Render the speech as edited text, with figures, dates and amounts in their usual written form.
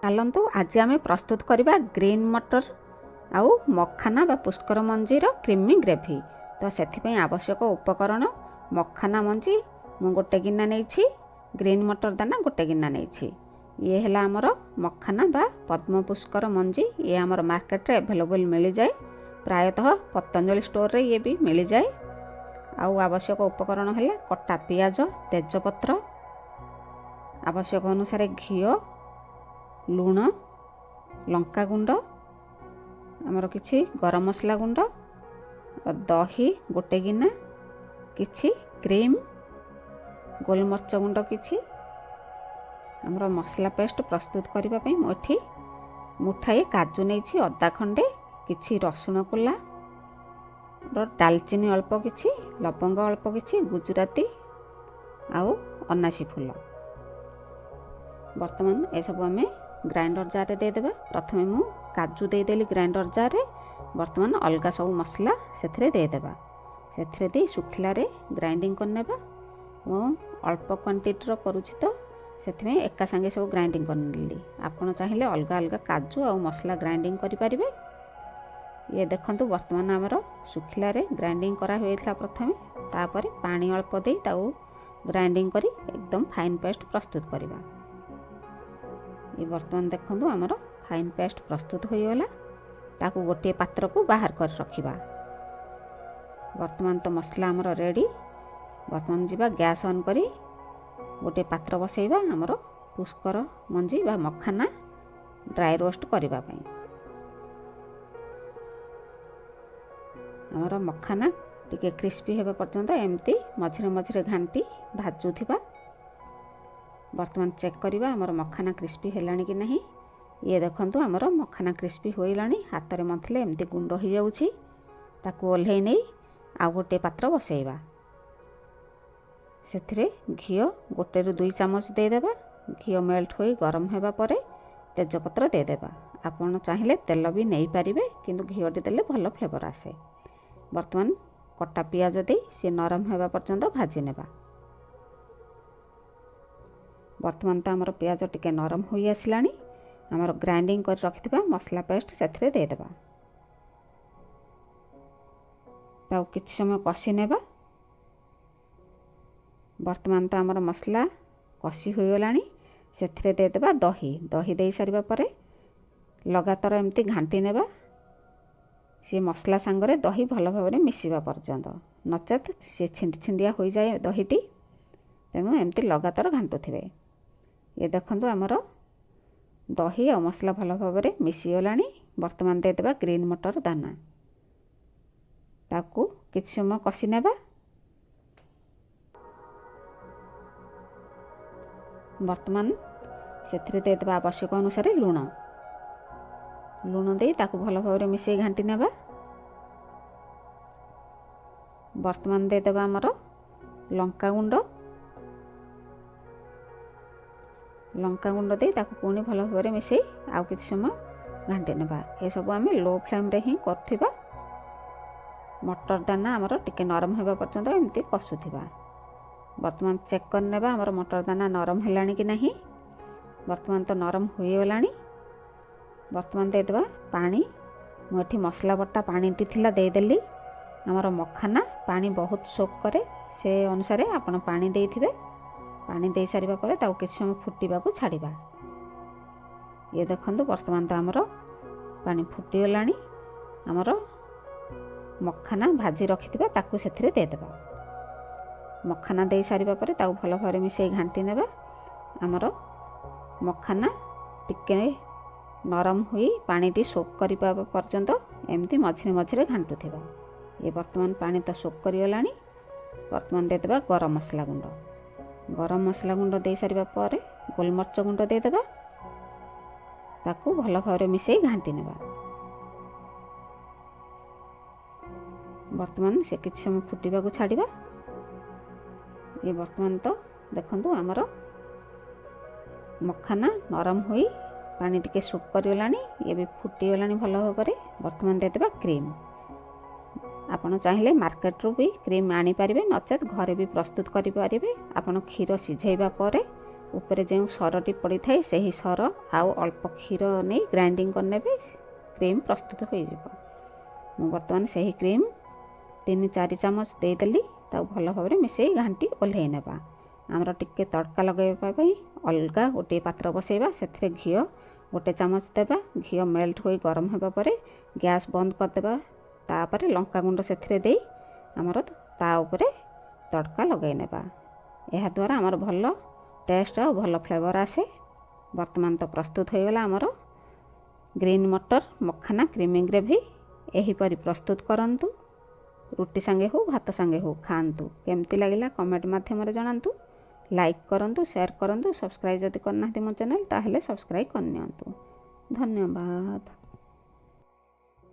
ଚାଲନ୍ତୁ ଆଜି ଆମେ ପ୍ରସ୍ତୁତ କରିବା ଗ୍ରୀନ୍ ମଟର ଆଉ ମଖାନା ବା ପୁଷ୍କର ମଞ୍ଜିର କ୍ରିମି ଗ୍ରେଭି। ତ ସେଥିପାଇଁ ଆବଶ୍ୟକ ଉପକରଣ ମଖାନା ମଞ୍ଜି ମୁଁ ଗୋଟେ ଗିନା ନେଇଛି, ଗ୍ରୀନ୍ ମଟର ଦାନା ଗୋଟେ ଗିନା ନେଇଛି। ଇଏ ହେଲା ଆମର ମଖାନା ବା ପଦ୍ମ ପୁଷ୍କର ମଞ୍ଜି। ଇଏ ଆମର ମାର୍କେଟରେ ଆଭେଲେବୁଲ୍ ମିଳିଯାଏ, ପ୍ରାୟତଃ ପତଞ୍ଜଳି ଷ୍ଟୋରରେ ଇଏ ବି ମିଳିଯାଏ। ଆଉ ଆବଶ୍ୟକ ଉପକରଣ ହେଲା କଟା ପିଆଜ, ତେଜପତ୍ର, ଆବଶ୍ୟକ ଅନୁସାରେ ଘିଅ, ଲୁଣ, ଲଙ୍କାଗୁଣ୍ଡ, ଆମର କିଛି ଗରମ ମସଲା ଗୁଣ୍ଡ, ଦହି ଗୋଟେ ଗିନା, କିଛି କ୍ରିମ୍, ଗୋଲମରିଚ ଗୁଣ୍ଡ କିଛି। ଆମର ମସଲା ପେଷ୍ଟ ପ୍ରସ୍ତୁତ କରିବା ପାଇଁ ମୁଁ ଏଠି ମୁଠାଏ କାଜୁ ନେଇଛି, ଅଦା ଖଣ୍ଡେ, କିଛି ରସୁଣ କୋଲା, ଡାଲଚିନି ଅଳ୍ପ କିଛି, ଲବଙ୍ଗ ଅଳ୍ପ କିଛି, ଗୁଜୁରାତି ଆଉ ଅନାସୀ ଫୁଲ। ବର୍ତ୍ତମାନ ଏସବୁ ଆମେ ଗ୍ରାଇଣ୍ଡର ଜାରରେ ଦେଇଦେବା। ପ୍ରଥମେ ମୁଁ କାଜୁ ଦେଇଦେଲି ଗ୍ରାଇଣ୍ଡର ଜାରରେ, ବର୍ତ୍ତମାନ ଅଲଗା ସବୁ ମସଲା ସେଥିରେ ଦେଇଦେବା। ସେଥିରେ ଦେଇ ଶୁଖିଲାରେ ଗ୍ରାଇଣ୍ଡିଙ୍ଗ କରିନେବା। ମୁଁ ଅଳ୍ପ କ୍ୱାଣ୍ଟିଟିର କରୁଛି ତ ସେଥିପାଇଁ ଏକା ସାଙ୍ଗେ ସବୁ ଗ୍ରାଇଣ୍ଡିଙ୍ଗ କରିନେଲି। ଆପଣ ଚାହିଁଲେ ଅଲଗା ଅଲଗା କାଜୁ ଆଉ ମସଲା ଗ୍ରାଇଣ୍ଡିଙ୍ଗ କରିପାରିବେ। ଇଏ ଦେଖନ୍ତୁ ବର୍ତ୍ତମାନ ଆମର ଶୁଖିଲାରେ ଗ୍ରାଇଣ୍ଡିଙ୍ଗ କରାହୋଇଥିଲା ପ୍ରଥମେ, ତାପରେ ପାଣି ଅଳ୍ପ ଦେଇ ତାକୁ ଗ୍ରାଇଣ୍ଡିଙ୍ଗ କରି ଏକଦମ ଫାଇନ୍ ପେଷ୍ଟ ପ୍ରସ୍ତୁତ କରିବା। ये बर्तमान देखंतु आमर फाइन पेस्ट प्रस्तुत हो गला। ताकू गोटे पात्र को बाहर कर रखिबा। वर्तमान तो मसला आमर रेडी। वर्तमान जीवा गैस ऑन करी गोटे पात्र बसैबा आमर पुष्कर मंजी बा मखाना ड्राई रोस्ट करबा पई। आमर मखाना टिके क्रिस्पी हेबा पर्यंत एमती मझिरे मझिरे घांटी भाजुथिबा। वर्तमान चेक करिबा आमर मखाना क्रिस्पी हेलानी कि नहीं। ये देखंतु आमर मखाना क्रिस्पी होइलानी। हाथ रे मंथले एमती गुंड हो जाउछि। ताकू ओल्हेइ नै आ गोटे पात्र बसैबा। सेथिरे घियो गोटे रु 2 चामच दे देबा। घियो मेल्ट होई गरम हेबा परे तेजपत्र दे देबा। आपण चाहिले तेल भी नै परिबे, किंतु घियोटी देले भलो फ्लेवर आसे। वर्तमान कटा पियाज दे से नरम हेबा पर्यंत भाजी नेबा। वर्तमान तो आमर पियाज टिके नरम हो आसलानी। आमर ग्राइंडिंग कर रखिथिबा मसला पेस्ट सेथिरे दे देबा। ताऊ किछ समय कषि नेबा। वर्तमान तो आमर मसला कषि हो गलानी। सेथिरे दे देबा दही। दही दे सारिबा परे लगातार एमती घांटी नेबा। से मसला सांगरे दही भलो भाबरे मिसिबा पर्यंत, नचेत से छिंडिया हो जाए दहीटी। तेणु एमती लगातार घांटुथिबे। ये देखंतु आमर दही और मसला भलो भाबरे मिसी गलानी। वर्तमान दे देबा ग्रीन मटर दाना। ताकू किछ समय कषि नेबा। वर्तमान सेथिरे दे देबा आवश्यक अनुसार लूण। लूण दे ताकू भलो भाबरे मिसई घांटी नेबा। वर्तमान दे देबा आमर लंका गुंड। लंका गुंड दे ताकू पुणी भलो भाबरे मिसई आउ किछ समय घांटी नेबा। ए सब आमे लो फ्लेम रे ही करथिबा। मटर दाना आमर टिके नरम हेबा पर्यंत एमती कसुथिबा। वर्तमान चेक कर नेबा आमर मटर दाना नरम हेलानी कि नहीं। वर्तमान तो नरम होई गलानी। वर्तमान दे देबा पानी। मु एठी मसला बट्टा पानीटी थिला दे देली। आमर मखाना पानी बहुत सोक करे, से अनुसार आपण पानी देइथिबे। पानी दे सारिबा परे ताऊ किछ समय फुटीबा को छाड़िबा। ये देखंतु वर्तमान तो आमर पानी फुटी गलानी। आमर मखाना भाजी रखिथिबा ताकू सेथिरे दे देबा। मखाना दे सारिबा परे ताऊ भलो भाबरे मिसई घांटी नेबा। आमर मखाना टिके नरम हुई पानीटी सोक करिबा पर्यंत एमती मझिरे मझिरे घांटुथिबा। ये वर्तमान पानी तो सोक करि गलानी। वर्तमान दे देबा गरम मसला गुंड। गरम मसला गुंड दे सारिबा परे गोलमरिच गुंड दे देबा। ताकू भलो भाबरे मिसई घांटी नेबा। वर्तमान से किछ समय फुटीबा को छाड़िबा। ये वर्तमान तो देखंतु आमर मखाना नरम हुई पानी टिके सुप कर गलानी। ये भी फुटी गलानी भलो भाबरे। वर्तमान दे देबा क्रीम। आपण चाहिले मार्केट रू भी क्रीम आनी पारिबे, नचेत घरे भी प्रस्तुत करि पारिबे। आपण क्षीर सिझेइबा परे ଉପରେ ଯେଉଁ ସରଟି ପଡ଼ିଥାଏ ସେହି ସର ଆଉ ଅଳ୍ପ କ୍ଷୀର ନେଇ ଗ୍ରାଇଣ୍ଡିଙ୍ଗ କରିନେବେ, କ୍ରିମ୍ ପ୍ରସ୍ତୁତ ହୋଇଯିବ। ମୁଁ ବର୍ତ୍ତମାନ ସେହି କ୍ରିମ୍ 3-4 ଚାମଚ ଦେଇଦେଲି। ତାକୁ ଭଲ ଭାବରେ ମିଶାଇ ଘାଣ୍ଟି ଓହ୍ଲାଇ ନେବା। ଆମର ଟିକେ ତଡ଼କା ଲଗାଇବା ପାଇଁ ଅଲଗା ଗୋଟିଏ ପାତ୍ର ବସାଇବା, ସେଥିରେ ଘିଅ 1 ଚାମଚ ଦେବା। ଘିଅ ମେଲ୍ଟ ହୋଇ ଗରମ ହେବା ପରେ ଗ୍ୟାସ୍ ବନ୍ଦ କରିଦେବା। ତାପରେ ଲଙ୍କାଗୁଣ୍ଡ ସେଥିରେ ଦେଇ ଆମର ତା ଉପରେ ତଡ଼କା ଲଗାଇ ନେବା। ଏହାଦ୍ୱାରା ଆମର ଭଲ ଟେଷ୍ଟ ଆଉ ଭଲ ଫ୍ଲେଭର ଆସେ। ବର୍ତ୍ତମାନ ତ ପ୍ରସ୍ତୁତ ହୋଇଗଲା ଆମର ଗ୍ରୀନ୍ ମଟର ମଖାନା କ୍ରିମି ଗ୍ରେଭି। ଏହିପରି ପ୍ରସ୍ତୁତ କରନ୍ତୁ, ରୁଟି ସାଙ୍ଗେ ହେଉ ଭାତ ସାଙ୍ଗେ ହେଉ ଖାଆନ୍ତୁ। କେମିତି ଲାଗିଲା କମେଣ୍ଟ ମାଧ୍ୟମରେ ଜଣାନ୍ତୁ। ଲାଇକ୍ କରନ୍ତୁ, ସେୟାର କରନ୍ତୁ। ସବସ୍କ୍ରାଇବ୍ ଯଦି କରିନାହାନ୍ତି ମୋ ଚ୍ୟାନେଲ୍ ତାହେଲେ ସବସ୍କ୍ରାଇବ୍ କରିନିଅନ୍ତୁ। ଧନ୍ୟବାଦ।